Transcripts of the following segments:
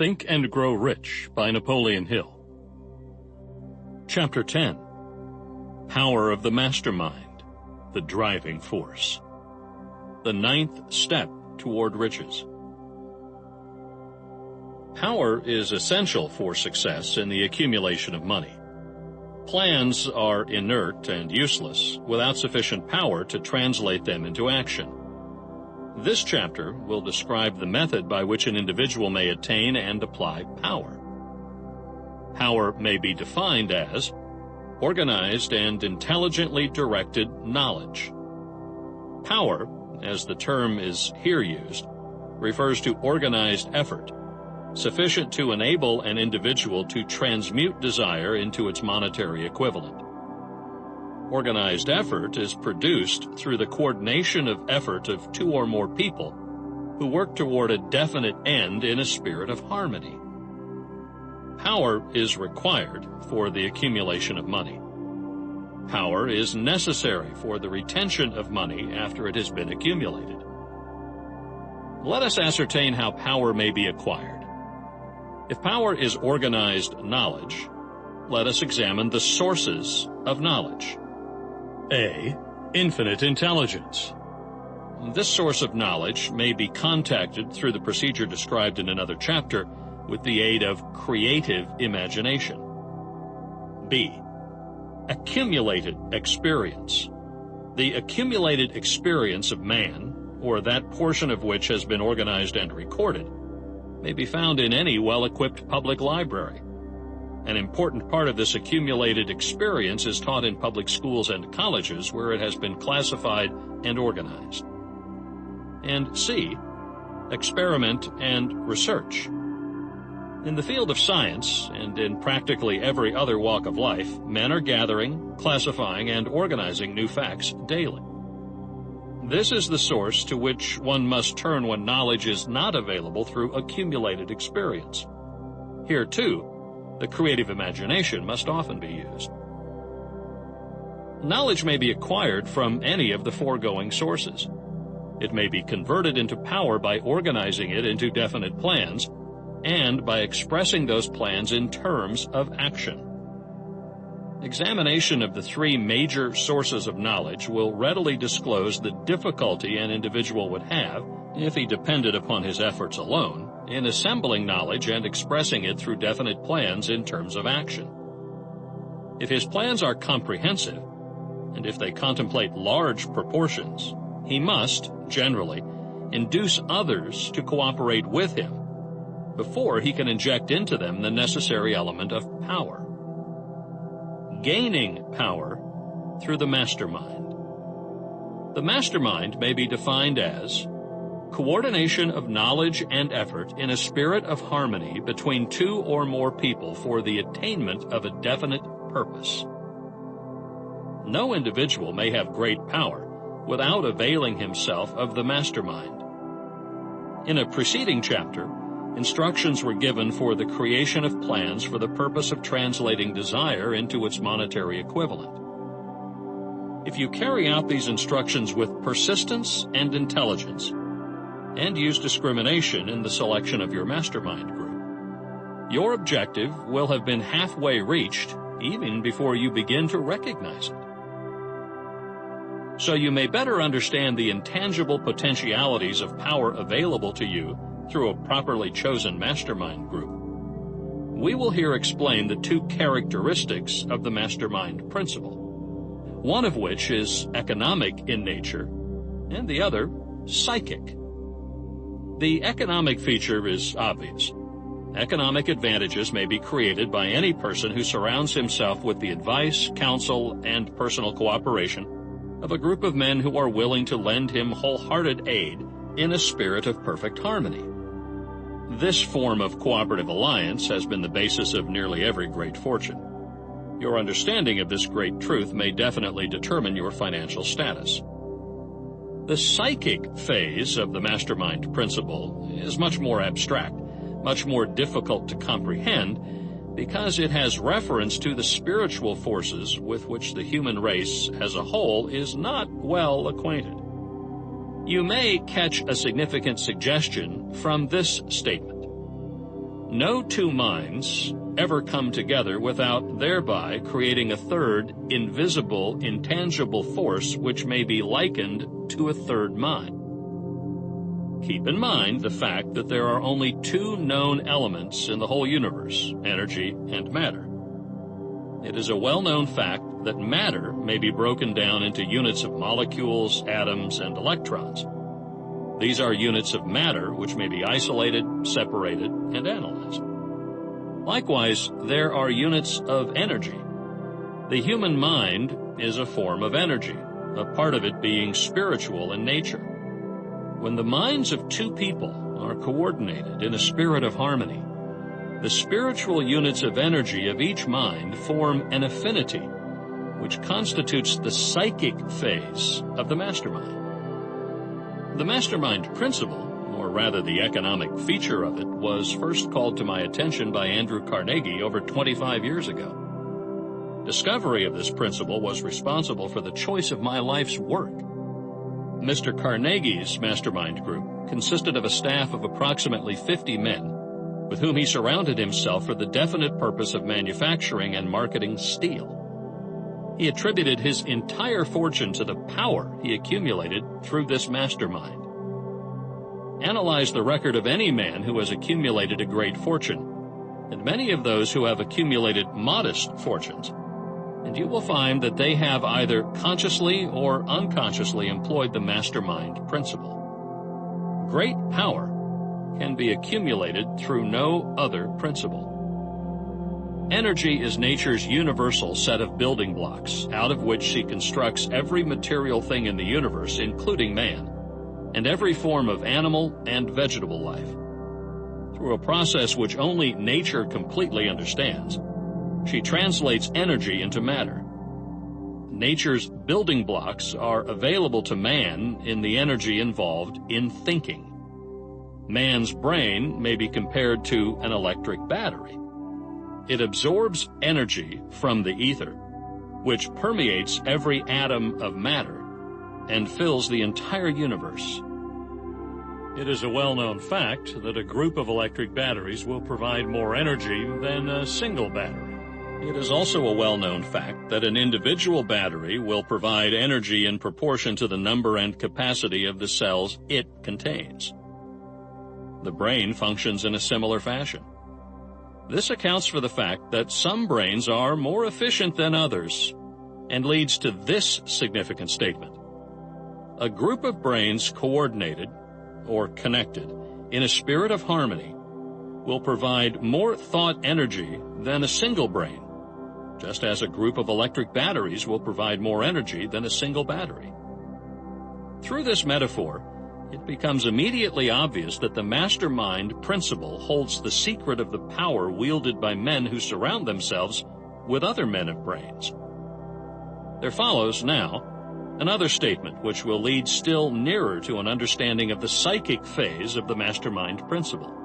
Think and Grow Rich by Napoleon Hill. Chapter 10. Power of the Mastermind, the Driving Force. The ninth step toward riches. Power is essential for success in the accumulation of money. Plans are inert and useless without sufficient power to translate them into action. This chapter will describe the method by which an individual may attain and apply power. Power may be defined as organized and intelligently directed knowledge. Power, as the term is here used, refers to organized effort, sufficient to enable an individual to transmute desire into its monetary equivalent. Organized effort is produced through the coordination of effort of two or more people who work toward a definite end in a spirit of harmony. Power is required for the accumulation of money. Power is necessary for the retention of money after it has been accumulated. Let us ascertain how power may be acquired. If power is organized knowledge, let us examine the sources of knowledge. A. Infinite intelligence. This source of knowledge may be contacted through the procedure described in another chapter with the aid of creative imagination. B. Accumulated experience. The accumulated experience of man, or that portion of which has been organized and recorded, may be found in any well-equipped public library. An important part of this accumulated experience is taught in public schools and colleges where it has been classified and organized. And C. Experiment and research. In the field of science, and in practically every other walk of life, men are gathering, classifying, and organizing new facts daily. This is the source to which one must turn when knowledge is not available through accumulated experience. Here, too, the creative imagination must often be used. Knowledge may be acquired from any of the foregoing sources. It may be converted into power by organizing it into definite plans and by expressing those plans in terms of action. Examination of the three major sources of knowledge will readily disclose the difficulty an individual would have, if he depended upon his efforts alone, in assembling knowledge and expressing it through definite plans in terms of action. If his plans are comprehensive, and if they contemplate large proportions, he must, generally, induce others to cooperate with him before he can inject into them the necessary element of power. Gaining power through the mastermind. The mastermind may be defined as coordination of knowledge and effort in a spirit of harmony between two or more people for the attainment of a definite purpose. No individual may have great power without availing himself of the mastermind. In a preceding chapter, instructions were given for the creation of plans for the purpose of translating desire into its monetary equivalent. If you carry out these instructions with persistence and intelligence, and use discrimination in the selection of your mastermind group, your objective will have been halfway reached even before you begin to recognize it. So you may better understand the intangible potentialities of power available to you through a properly chosen mastermind group. We will here explain the two characteristics of the mastermind principle, one of which is economic in nature, and the other psychic. The economic feature is obvious. Economic advantages may be created by any person who surrounds himself with the advice, counsel, and personal cooperation of a group of men who are willing to lend him wholehearted aid in a spirit of perfect harmony. This form of cooperative alliance has been the basis of nearly every great fortune. Your understanding of this great truth may definitely determine your financial status. The psychic phase of the mastermind principle is much more abstract, much more difficult to comprehend, because it has reference to the spiritual forces with which the human race as a whole is not well acquainted. You may catch a significant suggestion from this statement. no two minds ever come together without thereby creating a third, invisible, intangible force which may be likened to a third mind. Keep in mind the fact that there are only two known elements in the whole universe, energy and matter. It is a well-known fact that matter may be broken down into units of molecules, atoms, and electrons. These are units of matter which may be isolated, separated, and analyzed. Likewise, there are units of energy. The human mind is a form of energy, a part of it being spiritual in nature. When the minds of two people are coordinated in a spirit of harmony, the spiritual units of energy of each mind form an affinity, which constitutes the psychic phase of the mastermind. The mastermind principle, or rather the economic feature of it, was first called to my attention by Andrew Carnegie over 25 years ago. Discovery of this principle was responsible for the choice of my life's work. Mr. Carnegie's mastermind group consisted of a staff of approximately 50 men, with whom he surrounded himself for the definite purpose of manufacturing and marketing steel. He attributed his entire fortune to the power he accumulated through this mastermind. Analyze the record of any man who has accumulated a great fortune, and many of those who have accumulated modest fortunes, and you will find that they have either consciously or unconsciously employed the mastermind principle. Great power can be accumulated through no other principle. Energy is nature's universal set of building blocks, out of which she constructs every material thing in the universe, including man, and every form of animal and vegetable life. Through a process which only nature completely understands, she translates energy into matter. Nature's building blocks are available to man in the energy involved in thinking. Man's brain may be compared to an electric battery. It absorbs energy from the ether, which permeates every atom of matter and fills the entire universe. It is a well-known fact that a group of electric batteries will provide more energy than a single battery. It is also a well-known fact that an individual battery will provide energy in proportion to the number and capacity of the cells it contains. The brain functions in a similar fashion. This accounts for the fact that some brains are more efficient than others, and leads to this significant statement. A group of brains coordinated, or connected, in a spirit of harmony, will provide more thought energy than a single brain, just as a group of electric batteries will provide more energy than a single battery. Through this metaphor, it becomes immediately obvious that the mastermind principle holds the secret of the power wielded by men who surround themselves with other men of brains. There follows now another statement which will lead still nearer to an understanding of the psychic phase of the mastermind principle.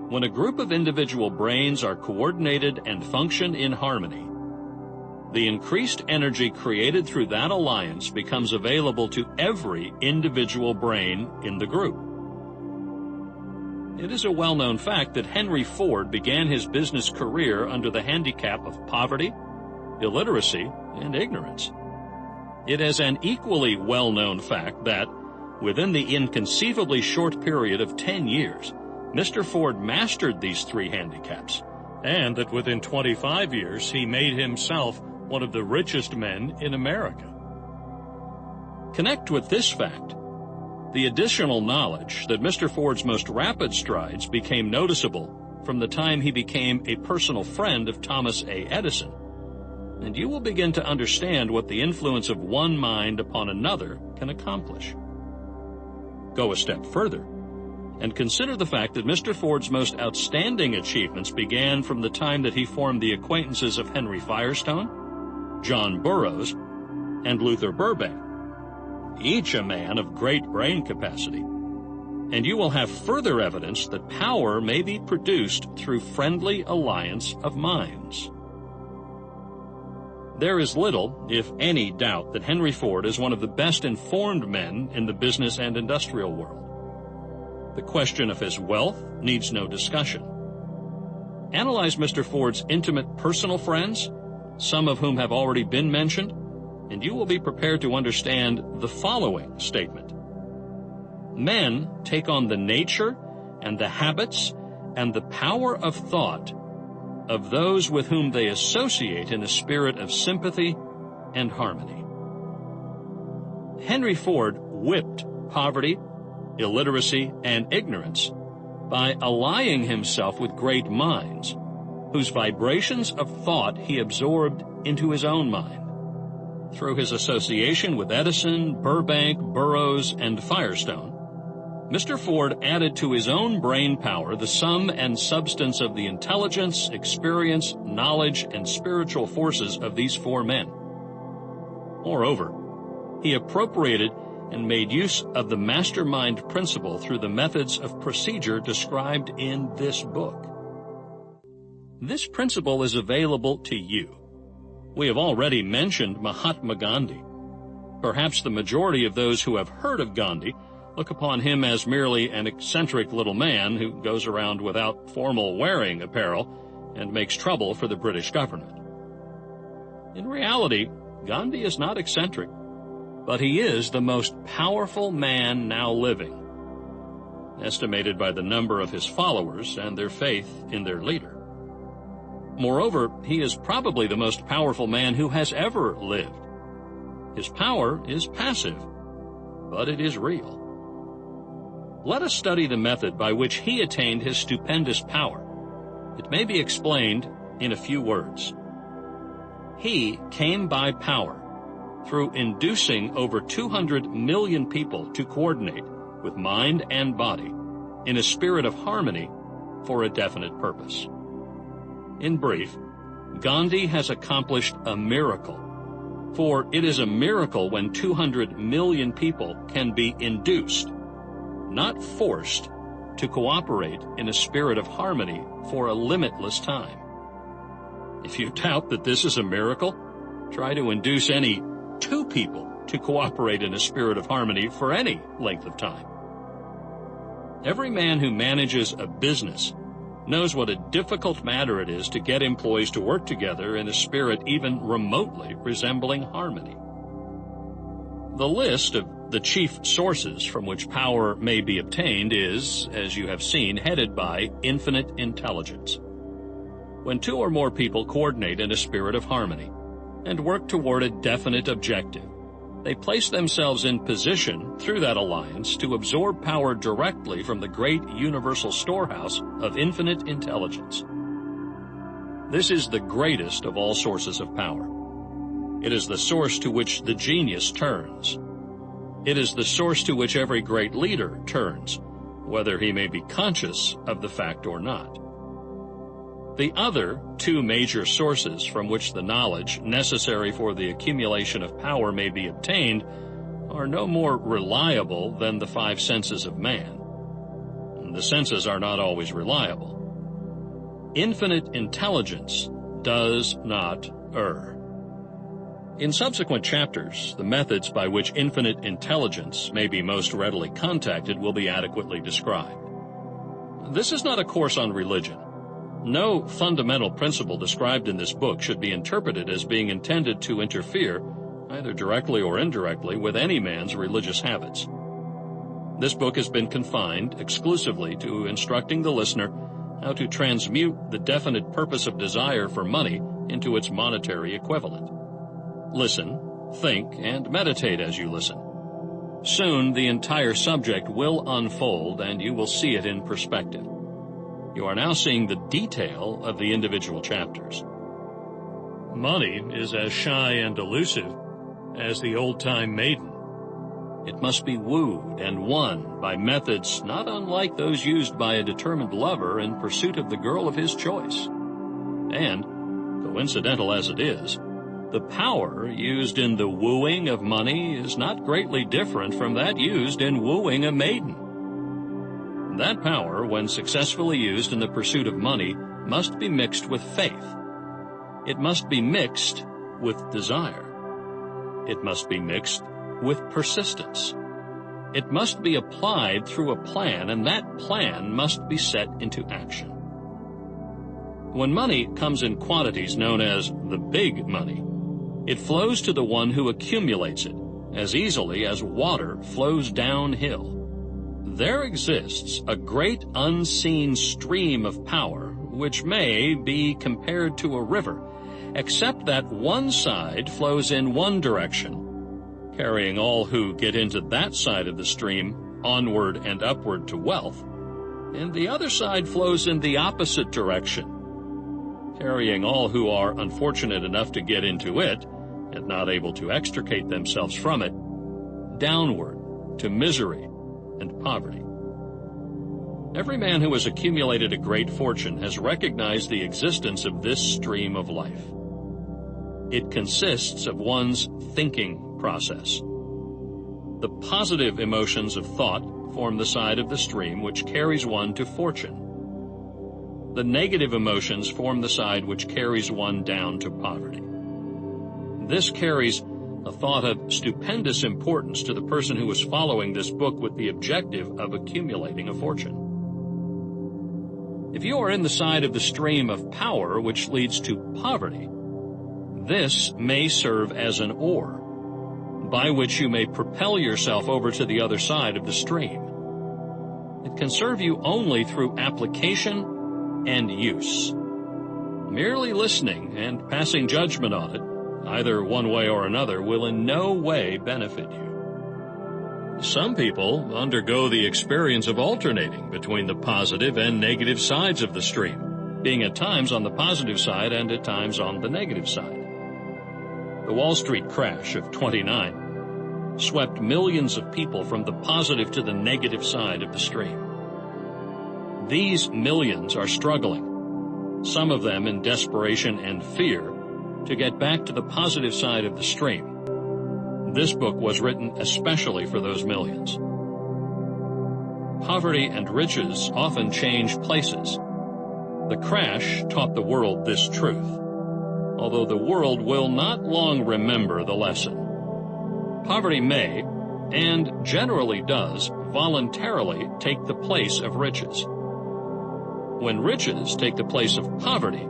When a group of individual brains are coordinated and function in harmony, the increased energy created through that alliance becomes available to every individual brain in the group. It is a well-known fact that Henry Ford began his business career under the handicap of poverty, illiteracy, and ignorance. It is an equally well-known fact that, within the inconceivably short period of 10 years, Mr. Ford mastered these three handicaps, and that within 25 years he made himself one of the richest men in America. Connect with this fact the additional knowledge that Mr. Ford's most rapid strides became noticeable from the time he became a personal friend of Thomas A. Edison, and you will begin to understand what the influence of one mind upon another can accomplish. Go a step further and consider the fact that Mr. Ford's most outstanding achievements began from the time that he formed the acquaintances of Henry Firestone, John Burroughs, and Luther Burbank, each a man of great brain capacity, and you will have further evidence that power may be produced through friendly alliance of minds. There is little, if any, doubt that Henry Ford is one of the best informed men in the business and industrial world. The question of his wealth needs no discussion. Analyze Mr. Ford's intimate personal friends, some of whom have already been mentioned, and you will be prepared to understand the following statement. Men take on the nature and the habits and the power of thought of those with whom they associate in a spirit of sympathy and harmony. Henry Ford whipped poverty, illiteracy, and ignorance by allying himself with great minds, whose vibrations of thought he absorbed into his own mind. Through his association with Edison, Burbank, Burroughs, and Firestone, Mr. Ford added to his own brain power the sum and substance of the intelligence, experience, knowledge, and spiritual forces of these four men. Moreover, he appropriated and made use of the mastermind principle through the methods of procedure described in this book. This principle is available to you. We have already mentioned Mahatma Gandhi. Perhaps the majority of those who have heard of Gandhi look upon him as merely an eccentric little man who goes around without formal wearing apparel and makes trouble for the British government. In reality, Gandhi is not eccentric, but he is the most powerful man now living, estimated by the number of his followers and their faith in their leader. Moreover, he is probably the most powerful man who has ever lived. His power is passive, but it is real. Let us study the method by which he attained his stupendous power. It may be explained in a few words. He came by power through inducing over 200 million people to coordinate with mind and body in a spirit of harmony for a definite purpose. In brief, Gandhi has accomplished a miracle, for it is a miracle when 200 million people can be induced, not forced, to cooperate in a spirit of harmony for a limitless time. If you doubt that this is a miracle, try to induce any two people to cooperate in a spirit of harmony for any length of time. Every man who manages a business knows what a difficult matter it is to get employees to work together in a spirit even remotely resembling harmony. The list of the chief sources from which power may be obtained is, as you have seen, headed by infinite intelligence. When two or more people coordinate in a spirit of harmony and work toward a definite objective, they place themselves in position through that alliance to absorb power directly from the great universal storehouse of infinite intelligence. This is the greatest of all sources of power. It is the source to which the genius turns. It is the source to which every great leader turns, whether he may be conscious of the fact or not. The other two major sources from which the knowledge necessary for the accumulation of power may be obtained are no more reliable than the five senses of man. The senses are not always reliable. Infinite intelligence does not err. In subsequent chapters, the methods by which infinite intelligence may be most readily contacted will be adequately described. This is not a course on religion. No fundamental principle described in this book should be interpreted as being intended to interfere, either directly or indirectly, with any man's religious habits. This book has been confined exclusively to instructing the listener how to transmute the definite purpose of desire for money into its monetary equivalent. Listen, think, and meditate as you listen. Soon the entire subject will unfold and you will see it in perspective. You are now seeing the detail of the individual chapters. Money is as shy and elusive as the old-time maiden. It must be wooed and won by methods not unlike those used by a determined lover in pursuit of the girl of his choice. And, coincidental as it is, the power used in the wooing of money is not greatly different from that used in wooing a maiden. That power, when successfully used in the pursuit of money, must be mixed with faith. It must be mixed with desire. It must be mixed with persistence. It must be applied through a plan, and that plan must be set into action. When money comes in quantities known as the big money, it flows to the one who accumulates it as easily as water flows downhill. There exists a great unseen stream of power which may be compared to a river, except that one side flows in one direction, carrying all who get into that side of the stream onward and upward to wealth, and the other side flows in the opposite direction, carrying all who are unfortunate enough to get into it and not able to extricate themselves from it, downward to misery and poverty. Every man who has accumulated a great fortune has recognized the existence of this stream of life. It consists of one's thinking process. The positive emotions of thought form the side of the stream which carries one to fortune. The negative emotions form the side which carries one down to poverty. This carries a thought of stupendous importance to the person who is following this book with the objective of accumulating a fortune. If you are in the side of the stream of power which leads to poverty, this may serve as an oar, by which you may propel yourself over to the other side of the stream. It can serve you only through application and use. Merely listening and passing judgment on it, either one way or another, will in no way benefit you. Some people undergo the experience of alternating between the positive and negative sides of the stream, being at times on the positive side and at times on the negative side. The Wall Street crash of '29 swept millions of people from the positive to the negative side of the stream. These millions are struggling, some of them in desperation and fear, to get back to the positive side of the stream. This book was written especially for those millions. Poverty and riches often change places. The crash taught the world this truth, although the world will not long remember the lesson. Poverty may, and generally does, voluntarily take the place of riches. When riches take the place of poverty,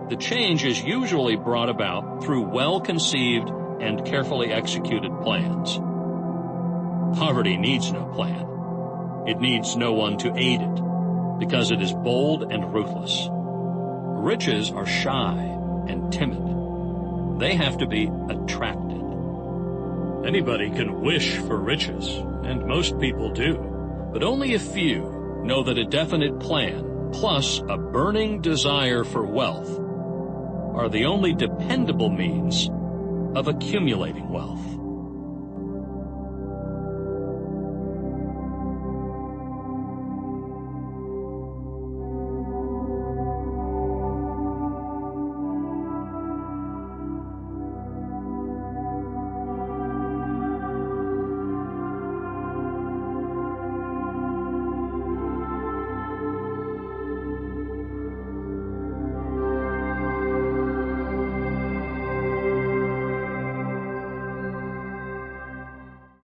the change is usually brought about through well-conceived and carefully executed plans. Poverty needs no plan. It needs no one to aid it, because it is bold and ruthless. Riches are shy and timid. They have to be attracted. Anybody can wish for riches, and most people do, but only a few know that a definite plan plus a burning desire for wealth are the only dependable means of accumulating wealth.